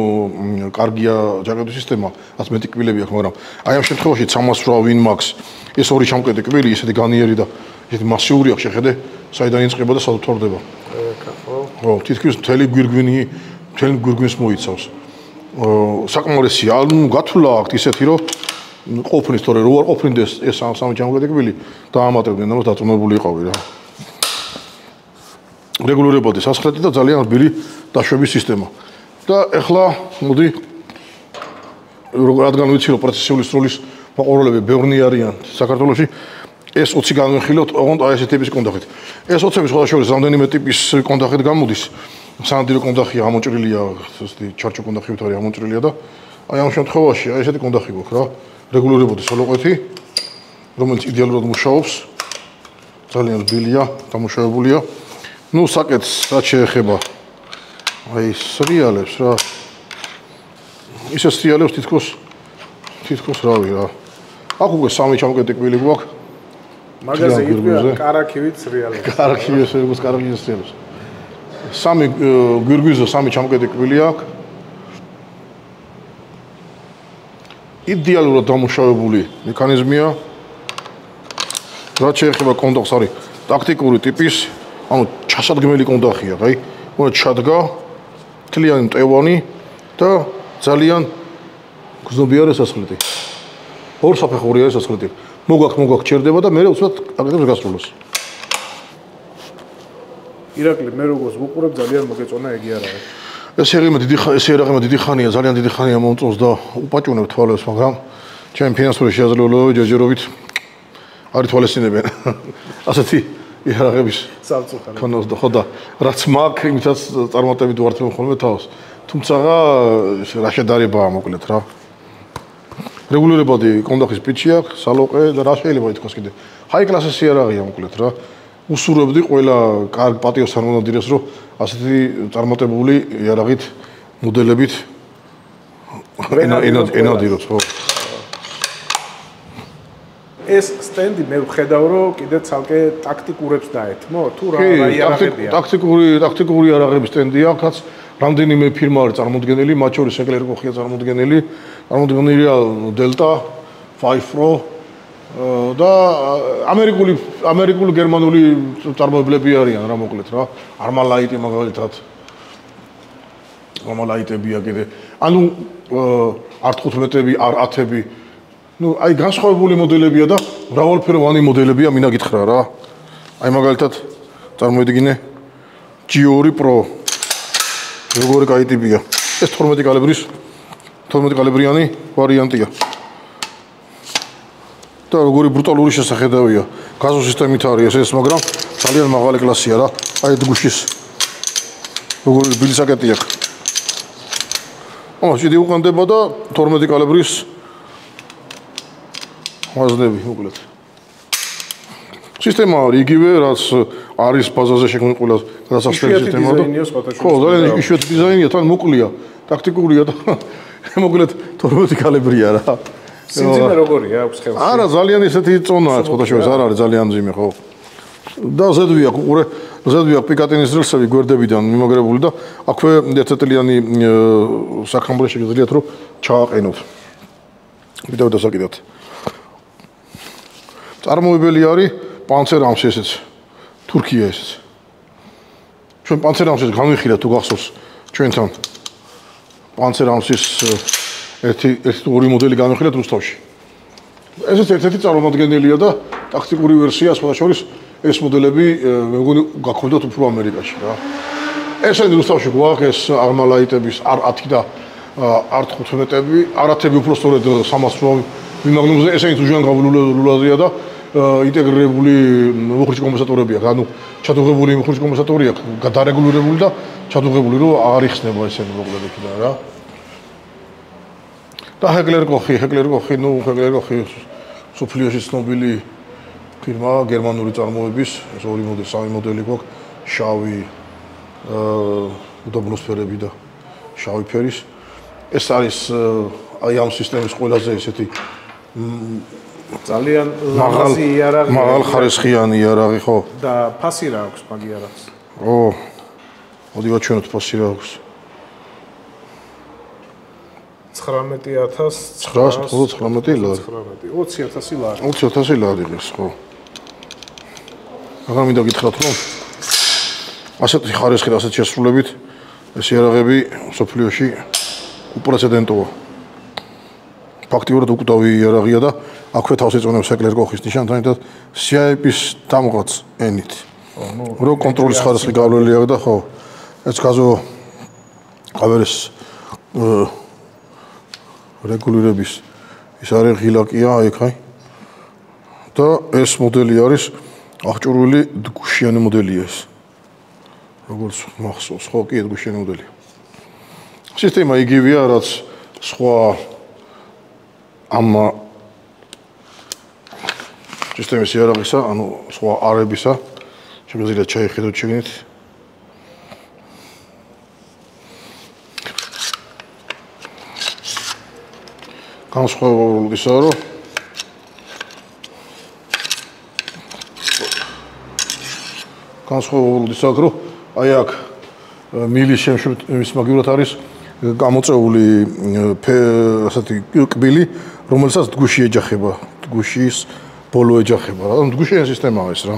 კარგია ჯაკეტის სისტემა, რაც მეტი კბილები აქვს, მაგრამ აი ამ შემთხვევაში 308 Win Max ეს ორი ჩამკეტი კბილი ისეთი განიერი და ისეთი მასიური აქვს, შეხედე, საიდან იწყება და სადაც თორდება. ხო, თითქმის მთელი გვირგვინს მოიცავს. საკმარისი ანუ გათვლა აქვს ისეთი რომ ყოფნის თორე რო არ ყოფნიდეს ეს სამი ჩამკეტი კბილი დაამატებდნენ, რომ დაწუნებული იყავი რა. რეგულირებოდი სასხრეთი და ძალიან რბილი დაშვების სისტემა. და ეხლა მოდი რადგან ვიცი რომ პროცესიული სროლის მოყოლები ბევრი არიან საქართველოში, ეს 20 განვიხილოთ, ოღონდ აი ესეთი ტიპის კონდახით. ეს 20-ები სხვა შორის რამდენიმე ტიპის კონდახით გამოდის. სანადირო კონდახია, ამოჭრილია, ესეთი ჩარჩო კონდახით არის ამოჭრილია და აი ამ შემთხვევაში აი ესეთი კონდახი გვაქვს რა. რეგულირებოდი სოლოყვეთი, რომელიც იდეალურად მუშაობს. ძალიან რბილია, დამუშავებულია. ნუ საკეთს რაც შეეხება აი სრიალებს რა. ისე სრიალებს თითქოს რავი რა. აქ უკვე სამი ჩამკეტი კბილი გვაქვს. მაგაზე იყვია კარაქივით სრიალებს. კარაქივის სრიალებს. სამი გვირგვინზე სამი ჩამკეტი კბილი აქვს. იდეალურად დამუშავებული მექანიზმია. რაც შეეხება კონდახს არის ტაქტიკური ტიპის, ანუ ჩასადგმელი კონდახია, აი, უნდა ჩადგა თლიანი მტევანი და ძალიან გზნობიარე სასხლეტი. ორ საფეხურია ეს სასხლეტი. მოგაქ ჩერდება და მე უცბად აკეთებს გასრულოს. ირაკლი, მე როგორც ვუყურებ, ძალიან მოგეწონა ეგი არა. ეს ერაღემა დიდი ხანია, ძალიან დიდი ხანია მომწონს და უპაჭუნებ თვალებს, მაგრამ ჩემი ფინანსური შესაძლებლობები ჯერჯერობით არ ითვალისწინებენ. ასეთი ერაღების სამწუხაროდ. ქონოს და ხო და რაც მაქვს, იმითაც წარმატებით ვარ ხოლმე თავს. თუმცა რა შედარებაა მოკლედ რა. რეგულირებადი კონდახის პიჩი აქვს, სალოყე და რა შეიძლება ითქვას კიდე. ჰაი კლასის ერაღია მოკლედ რა. უსურვებდი ყველა კარგ პატიოს თანამონადირეს, რომ ასეთი წარმატებული იარაღით მოდელებით ენადიროს, ხო. ეს სტენდი მე ვხედავ, რომ კიდე ცალკე ტაქტიკურებს დაეთმო, თუ რა იარაღებია. ტაქტიკური იარაღების სტენდი აქვს, რამდენიმე ფირმა არის წარმოდგენილი, მათ შორის ეკლერკოხია წარმოდგენილი, წარმოდგენილია დელტა, 5 Pro და ამერიკული გერმანული წარმოებლები არიან რა მოკლედ რა. Armalite მაგალითად. Armalite-ებია კიდე. ანუ R15-ები, R10-ები. Ну, აი განსხვავებული მოდელებია და მრავალფეროვანი მოდელებია, მინდა გითხრა რა. აი მაგალითად წარმოიდგინე G2 Pro. როგორი კაი ტიპია. ეს 12 კალიბრიანი ვარიანტია. და როგორი ბრუტალური შესახედავია. გაზო სისტემით არის ეს, მაგრამ ძალიან მაღალი კლასია რა. აი დგუშის როგორი ბილისაკეტი აქვს. ჭიდი უყენდება და 12 კალიბრის ვაზნები მოკლედ. სისტემა არის იგივე, რაც არის ბაზაზე შექმნილი ყველა გადასახდელი სისტემა და ხო, ძალიან იშვიათი დიზაინია, თან მოკლია, ტაქტიკურია და მოკლედ 12 კალიბრია რა. სიმძიმე როგორია აქვს ხელში? არა, ძალიან ისეთი წონაა ხოთაშორის, არ არის ძალიან მძიმე, ხო. და ზედვი აქვს, უყურე, ზედვი აქვს პიკატინის ძრილსები გვერდებიდან მიმაგრებული და აქვე ერთწლიანი საქამბრე შეგიძლიათ რომ ჩააყენოთ. ვიდეო დასაკიდოთ. წარმოებელი არის პანცერამსი ესეც. თურქია ესეც. ჩვენ პანცერამსის გამიხილეთ თუ გახსოვს ჩვენთან. პანცერამსის ერთი ორი მოდელი გამიხილეთ რუსთავში. ესეც ერთ-ერთი წარმოადგენელია და ტაქტიკური ვერსია სხვადასხვა ეს მოდელები მე მგონი გაქონდათ უფრო ამერიკაში რა. ესენი რუსთავში გვაქვს ეს Armalite-ების R10 და R15-ები, R10-ები უფრო სწორედ 300 მიმაგნუმზე, ესენი უჟან გავლულაზია და ინტეგრირებული მუხრიჭი კომპენსატორები აქვს. ანუ ჩადუღებული მუხრიჭი კომპენსატორი აქვს, გადარეგულირებული და ჩადუღებული რომ არ იხსნება ესენი მოკლედ იქიდან რა. და ჰეკლერკოხი, სოფლიოში ცნობილი ფირმა გერმანული წარმოების, ეს ორი მოდელი, სამი მოდელი გვაქვს, შავი, უდაბნოსფერები და შავი ფერის. ეს არის აი ამ სისტემის ყველაზე ესეთი ძალიან ლამაზი იარაღი. მაღალ ხარისხიანი იარაღი, ხო? და ფასი რა აქვს მაგ იარაღს? ო, მოდი ვაჩვენოთ ფასი რა აქვს. 19,999 ლარი. 20,000 ლარი. 20,000 ლარი ეს, ხო. მაგრამ მინდა გითხრათ, რომ ასეთი ხარისხით, ასეთ შესრულებით ეს იარაღები სოფლიოში უპრეცედენტოა. ფაქტიურად უკვდავი იარაღია და აქვე თავს ეწონებს ეკლერკოხის ნიშანთან ერთად CIP-ის დამღაც ენით. რო კონტროლის ხარისხი გავლილი აქვს და ხო, ეს გაზო ავერეს რეგულირების ის არის ღილაკია იქ. და ეს მოდელი არის აღჭურვილი დგუშიანი მოდელია ეს. როგორც მახსოვს, ხო, კი, დგუშიანი მოდელი. სისტემა იგივეა, რაც სხვა ამ სისტემის იარაღისა, ანუ სხვა არებისა, შეგიძლიათ ჩაიხედოთ შეგნით. განსხვავებული ისაა, რომ აი აქ მილის შემშვის მაგივრად არის გამოწეული ასეთი კბილი, რომელსაც დგუში ეჯახება, დგუშის ბოლო ეჯახება რა. დგუშიანი სისტემაა ეს რა.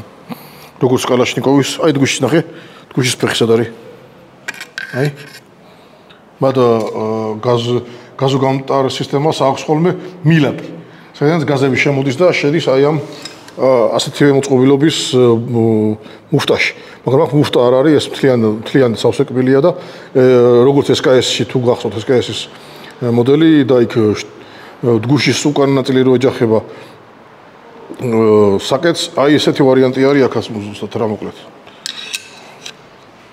როგორც კალაშნიკოვის, აი დგუშის ნახე, დგუშის ფეხი სად არის? აი. მაგრამ გაზოგამტარ სისტემას აქვს ხოლმე მილაკი, სადაც გაზები შემოდის და შედის აი ამ ასეთივე მოწყობილობის მუფტაში. მაგრამ აქ მუფტა არ არის, ეს მთლიანი სავსე კბილია და როგორც SKS-ში თუ გახსოვთ SKS-ის მოდელი და იქ დგუშის უკან ნაწილი რო ეჯახება საკეთს, აი ესეთი ვარიანტი არის აქაც ზუსტად რა მოკლედ.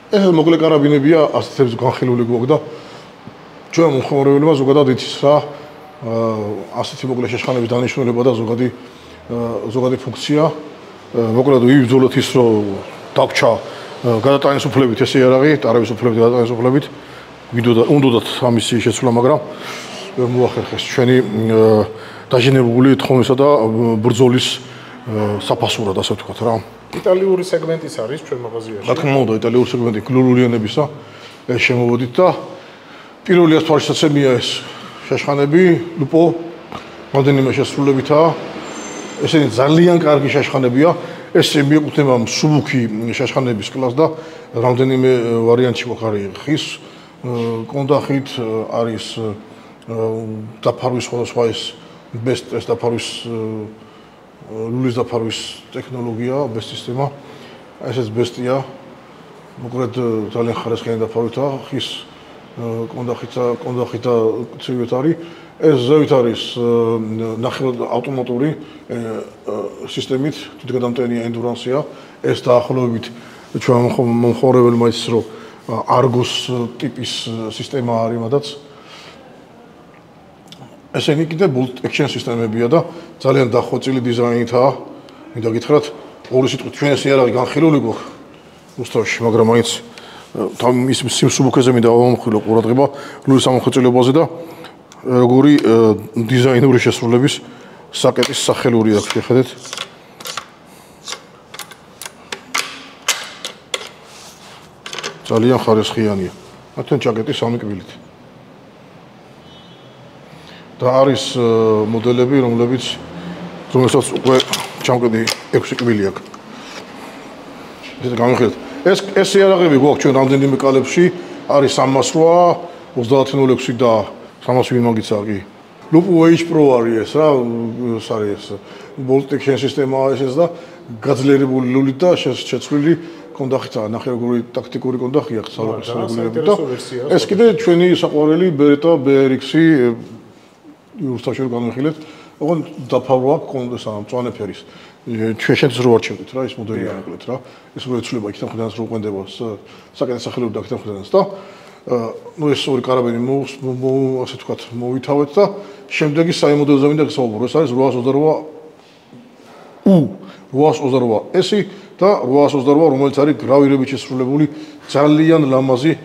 ეს მოკლე კარაბინებია, ასეთებს განხილული გვაქვს და ჩვენ მომხმარებელმა ზოგადად იცის რა ასეთი მოკლე შეშხანების დანიშნულება და ზოგადი ფუნქცია. მოკლედ ვიბრძოლოთ ის რომ დაგჩა გადატანის უფლებით ესე იარაღი, ტარების უფლებით, გადატანის უფლებით. უნდათ ამისი შეცვლა, მაგრამ ვერ მოახერხეს ჩვენი დაჟინებული თხოვნისა და ბრძოლის საფასურად, ასე ვთქვათ რა. იტალიური სეგმენტის არის ჩვენ მაღაზიაში. რა თქმა უნდა, იტალიური სეგმენტი გლულურიანებისა ეს შემოვედით და პირველი ასფალტისაცემია ეს შეშხანები, ლუპო, რამდენიმე შესრულებითაა. ესენი ძალიან კარგი შეშხანებია. ეს მიეკუთვნება მსუბუქი შეშხანების კლასს და რამდენიმე ვარიანტი გვაქვს ხის კონდახით არის დაფარვის სხვადასხვა ეს best ეს დაფარვის ლულის დაფარვის ტექნოლოგია, best სისტემა. ესეც best-ია. მოკლედ ძალიან ხარისხიანი დაფარვითაა ხის კონდახით და ცივით არის. ეს ზევით არის ნახევრად ავტომატური სისტემით, თვითგადამტენი ენდურანსია. ეს დაახლოებით ჩვენ მომხმარებელმა იცის რომ Argus ტიპის სისტემა არის მადაც. ესენი კიდე bolt action სისტემებია და ძალიან დახვეწილი დიზაინითაა. მინდა გითხრათ, ორი სიტყვით ჩვენ ეს იარაღი განხილული გვაქვს რუსთავში, მაგრამ მაინც ის სიმსუბუქეზე მინდა ავამხილო ყურადღება ლულის ამოხეწილებაზე და როგორი დიზაინური შესრულების საკეტის სახელური აქვს შეხედეთ. ძალიან ხარისხიანია. მათთან ჯაკეტი სამი კბილით. და არის მოდელები, რომელსაც უკვე ჩამკედი 6 კბილი აქვს. ეს გამიხედეთ. ეს იარაღები გვაქვს ჩვენ რამდენიმე კალებში, არის 308, 3006 და 300 მაგიცა კი. Lupo H Pro არის ეს რა, არის ეს bolt action სისტემაა ეს და გაძლიერებული ლულით და შეცვლილი კონდახია, ნახე როგორი ტაქტიკური კონდახი აქვს სალაგურებით და ეს კიდე ჩვენი საყვარელი Beretta BRX-ი რუსთავში განვიხილეთ. ოღონდ დაფარვა კონდეს ამ მწვანე ფერის. ჩვენ შეძრო არ ჩევდით რა, ეს მოდელია მოკლედ რა. ეს რო ეცვლება იქიდან ხედავს რო ყვენდება საკეთე სახელური და იქიდან ხედავს და ну ეს ორი კარაბინი ასე ვთქვათ მოვითავეთ და შემდეგი საიმოდელზე მინდა გასაუბრო. ეს არის 828 S და 828 რომელიც არის გრავირებით შესრულებული ძალიან ლამაზი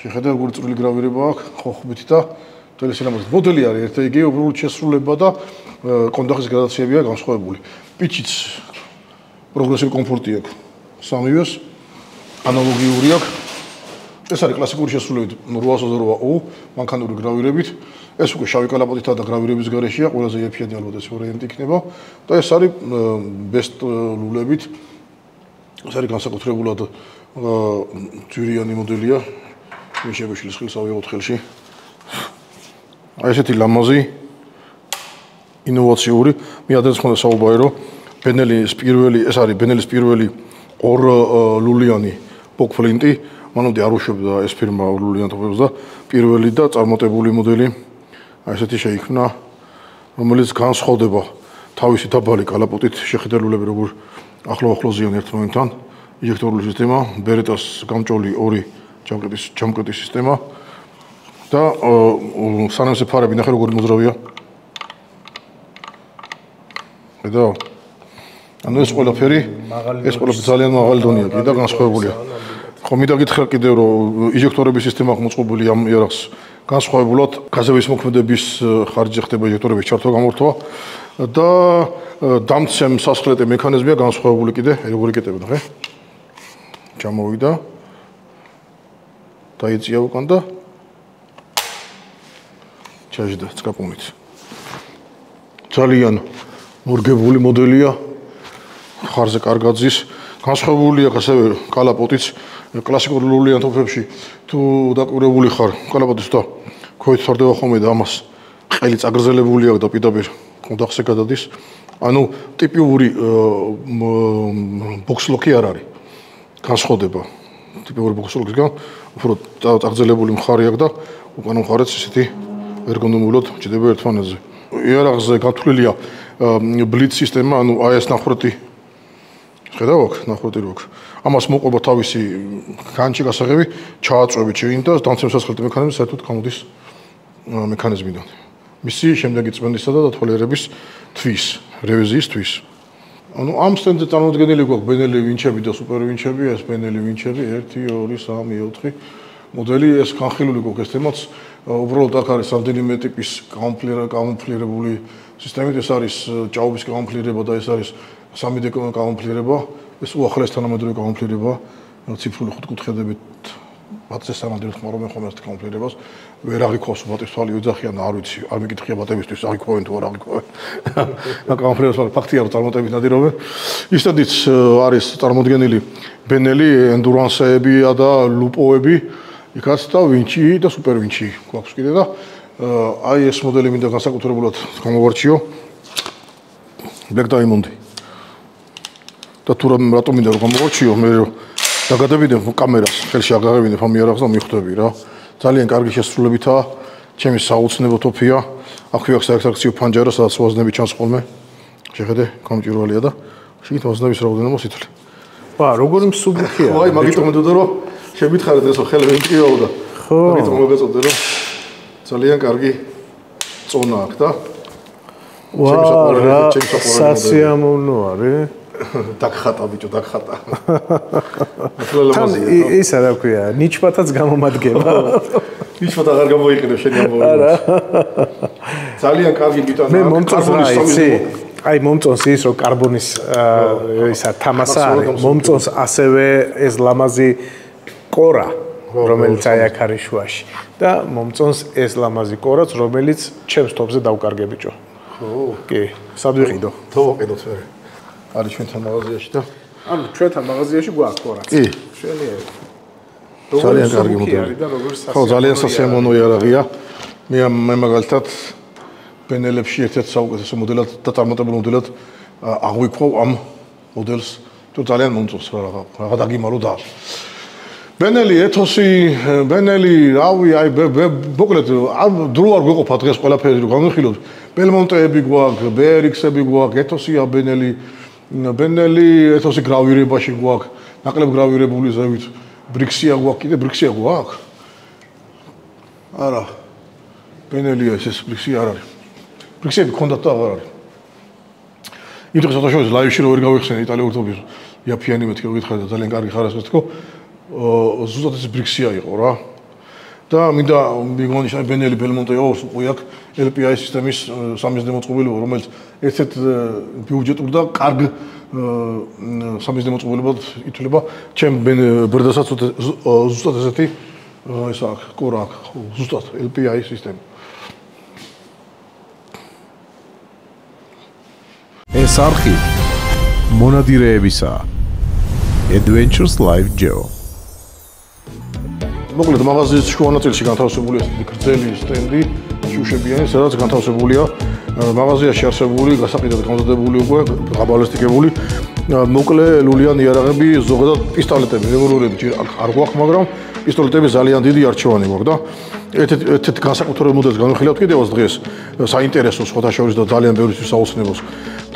შეხედე როგორი წვრილი გრავირება აქვს ხოხბით და ტელესილამაზით მოდელი არის ერთ იგივე უბრალოდ შესრულება და კონდახის გრადაციებია განსხვავებული. პიჩიც პროგრესული კომფორტი აქვს სამივეს ანალოგიური აქვს. ეს არის კლასიკური შესრულებით 828 მანქანური გრავირებით. ეს უკვე შავი კალაპოტითა და გრავირების გარეშეა, ყველაზე იაფიანი ალბათ ეს ვარიანტი იქნება და ეს არის best ლულებით. ეს არის განსაკუთრებულად ძვირიანი მოდელია. მიშებიშვილის ხილს ავიღოთ ხელში. აი ესეთი ლამაზი ინოვაციური, მე ადრეც მქონდა საუბარი რომ ეს არის ბენელის პირველი ორ ლულიანი ბოქფლინტი. მანამდე არ უშვებდა ეს ფირმა ლულიან თოფებს და პირველი და წარმატებული მოდელი აი ესეთი შეიქმნა, რომელიც განსხვავდება თავისი დაბალი კალაპოტით, შეხედულები როგორ ახლო-ახლოზიან ერთმანეთთან, ინჟექტორული სისტემა, Beretta-ს გამჭოლი ორი ჯამკეტის სისტემა და სანამზე ფარები ნახე როგორი მოძრავია. ხედავ? ანუ ეს ყველაფერი ძალიან მაღალი დონეა და განსხვავებულია. ხო მინდა გითხრა კიდევ რომ ინჟექტორების სისტემა აქვს მოწყობილი ამ იარაღს განსხვავებულად გაზების მოქმედების ხარჯზე ხდება ინჟექტორების ჩართვა გამორთვა და დამცემ სასხლეტე მექანიზმია განსხვავებული კიდე როგორი კეტები ნახე ჩამოვიდა დაიწია უკან და ჩაჟდა წკაპუნით ძალიან მორგებული მოდელია ხარზე კარგად ზის განსხვავებული აქვს ასევე კალაპოტიც კლასიკურ ლულიან თოფებში თუ დაკვირვებული ხარ, კალაპატის და ქვით თორდება ხოლმე და ამას ყელი წაგრძელებული აქვს და პირდაპირ კონდახზე გადადის. ანუ ტიპიური ბოქსლოკი არ არის. განსხვავდება ტიპური ბოქსლოკისგან, უფრო წაგრძელებული მხარი აქვს და უკანა მხარეც ისეთი ერგონომიულად ჭდება ერთმანეთზე. იარაღზე გათვლილია ბლიც სისტემა, ანუ აი ეს ნახროტი ხედავ აქ, ნახროტი რო აქ. ამას მოყვება თავისი განჭი გასაღები, ჩააწვევით შეინ და დამცემსასხელტი მექანიზმი საერთოდ გამოდის მექანიზმიდან. მისი შემდეგი წმენდისა და დათვალიერების თვის, რევიზიის თვის. ანუ ამ სტენდზე წარმოდგენილი გვაქვს ბენელი ვინჩები და სუპერ ვინჩები, ეს ბენელი ვინჩები 1 2 3 4 მოდელი, ეს განხილული გვაქვს ეს თემაც. უბრალოდ აქ არის რამდენიმე ტიპის კამუფლირებული სისტემით, ეს არის ჭაობის კამუფლირება და ეს არის 3D კამუფლირება, ეს უახლეს თანამედროვე კამუფლირება, ციფრული ხუთკუთხედებით ბატზე სამამდე ხმარობენ ხოლმე ეს კამუფლირებას, ვერ აღიქვავს ბატის თვალი ოძახიან, არ ვიცი, არ მიკითხია ბატებისთვის, აღიქვავენ თუ არ აღიქვავენ. კამუფლირებას ფაქტია, რომ წარმოტებით ნადირობენ. ისედაც არის წარმოდგენილი ბენელი, ენდურანსეებია და ლუპოები, იქაც და ვინჩი და სუპერ ვინჩი გვაქვს კიდე და აი ეს მოდელი მინდა განსაკუთრებულად გამოვარჩიო. Black Diamond. და თუ რატომ მინდა რომ გამოვარჩიო, მე დაგადებინე კამერას, ხელში აგაღებინე ამიარაღს და მიხვდები რა. ძალიან კარგი შესრულებითაა, ჩემი საოცნებო თოფია. აქვე აქვს საერთაქციო ფანჯარა, სადაც ვაზნები ჩანს ხოლმე. შეხედე, გამჭირვალეა და შეგით ვაზნების რაოდენობა სითლე. ბა, როგორი მსუბუქია. ხო, აი მაგით მომდოდა რომ შემითხარეთ ესო ხელები მჭიაო და მაგით მოგეწოდე რომ ძალიან კარგი წონა აქვს და ვა, სასიამოვნო არის. დაგხატა ბიჭო, დაგხატა. თან ისა რა ქვია, ნიჩბათაც გამომადგება. ნიჩბათ აღარ გამოიყენებ შენი ამბავი. ძალიან კარგი გიტანა. მე მომწონს რა იცი? აი მომწონს ის რომ კარბონის ისა თამასა არის. მომწონს ასევე ეს ლამაზი კორა, რომელიც აი აქ არის შუაში. და მომწონს ეს ლამაზი კორაც, რომელიც ჩემს თოფზე დავკარგე ბიჭო. ხო. კი, სად ვიყიდო? დავაყიდოთ მე. არის ჩვენთან მაღაზიაში და ანუ ჩვენთან მაღაზიაში გვაქვს კორაც. კი. შენიერი. ძალიან კარგი მოდელი. ხო, ძალიან სასიამოვნო იარაღია. მე მაგალითად ბენელებში ერთ-ერთ საუკეთესო მოდელად და წარმატებულ მოდელად აღვიქვავ ამ მოდელს. თუ ძალიან მომწონს რა დაგიმალო და ბენელი ეთოსი, ბენელი, რავი, აი მოკლედ დრო არ გვეყოფა დღეს ყველაფერი რომ განვიხილოთ. ბელმონტეები გვაქვს, BRX-ები გვაქვს, ეთოსია ბენელი, ბენელი ეთოსი გრავირებაში გვაქვს, ნაკლებ გრავირებული ზევით. ბრიქსია გვაქვს, კიდე ბრიქსია გვაქვს? არა. ბენელია ეს ბრიქსია არ არის. ბრიქსები ქონდათ და აღარ არის. იმ დღეს ოთაშოვის ლაივში რო ვერ გავიხსენე იტალიური თოფის, იაფიანი მეთქე გითხარი და ძალიან კარგი ხარასხს თქო. ზუსტად ეს ბრიქსია იყო რა. და მინდა მიგონიშნა ბენელი ბელმონტეოს უკვე აქვს LPI სისტემის 3D მოწყობილობა, რომელიც ერთ-ერთ ბიუჯეტურ და კარგ 3D მოწყობილობად ითვლება. ჩემ ბერდასაც ზუსტად ესეთი ეს აქვს, კორა აქვს, ზუსტად LPI სისტემა. ეს არხი მონადირეებისა Adventures Live Geo. მოკლედ მაღაზიის შუა ნაწილში განთავსებულია ესეთი გრძელი სტენდი, შუშებიანი, სადაც განთავსებულია მაღაზიაში არსებული, გასაყიდად გამზადებული უკვე გაბალისტიკებული მოკლე ლულიანი იარაღები, ზოგადად პისტოლეტები, რევოლვერები არ გვაქვს, მაგრამ პისტოლეტები ძალიან დიდი არჩევანი გვაქვს და ერთ-ერთ განსაკუთრებულ მოდელს განვიხილავთ კიდევაც დღეს, საინტერესო სხვათაშორის და ძალიან ბევრისთვის საოცნებოს.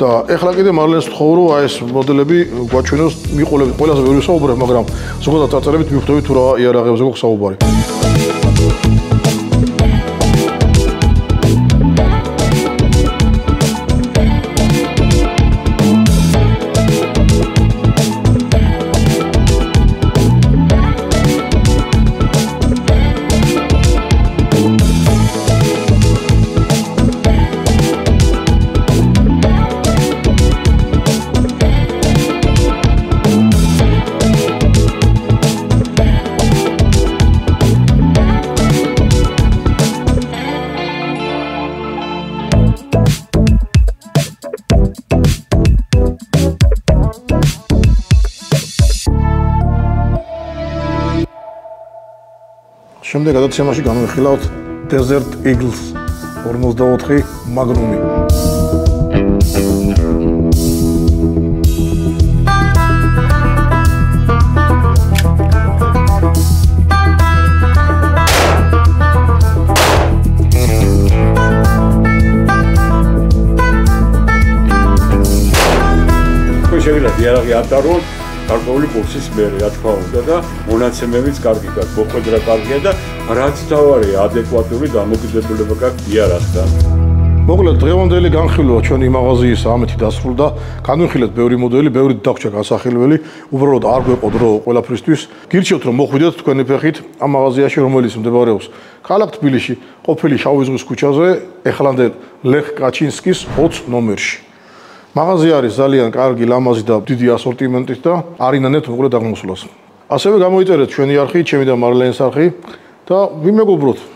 და ეხლა კიდე მარლენს ვთხოვ, რომ აი ეს მოდელები გვაჩვენოს, მიყოლებით ყველაზე ბევრი საუბრებ, მაგრამ ზოგადად წარწერებით მივხვდებით თუ რა იარაღებზე გვაქვს საუბარი. შემდეგ გადაცემაში განვიხილავთ Desert Eagles 54 Magnum-ი. შევიდა დიალოგი ატაროთ გარკვეული კურსის მერე, რა თქმა უნდა და მონაცემებიც კარგი გაქვს, მოხვედრა კარგია და რაც თავარია ადეკვატური დამოკიდებულება გაქვს დიალოგთან. მოკლედ დღევანდელი განხილვა ჩვენი მაღაზიის ამეთი დასრულდა. განვიხილეთ ბევრი მოდელი, ბევრი დაგვრჩა განსახილველი. უბრალოდ არ გვეყო დრო ყველაფრისთვის. გირჩევთ რომ მოხვიდეთ თქვენი ფეხით ამ მაღაზიაში, რომელიც მდებარეობს ქალაქ თბილისში, ყოფილი შავი ზღვის ქუჩაზე, ეხლანდელ ლეხ კაჩინსკის 20 ნომერში. მაღაზია არის ძალიან კარგი, ლამაზი და დიდი ასორტიმენტით და არინანებთ მოკლედ აღმოსვლას. ასევე გამოიწერეთ ჩვენი არხი, ჩემი და მარლენის არხი და ვიმეგობროთ.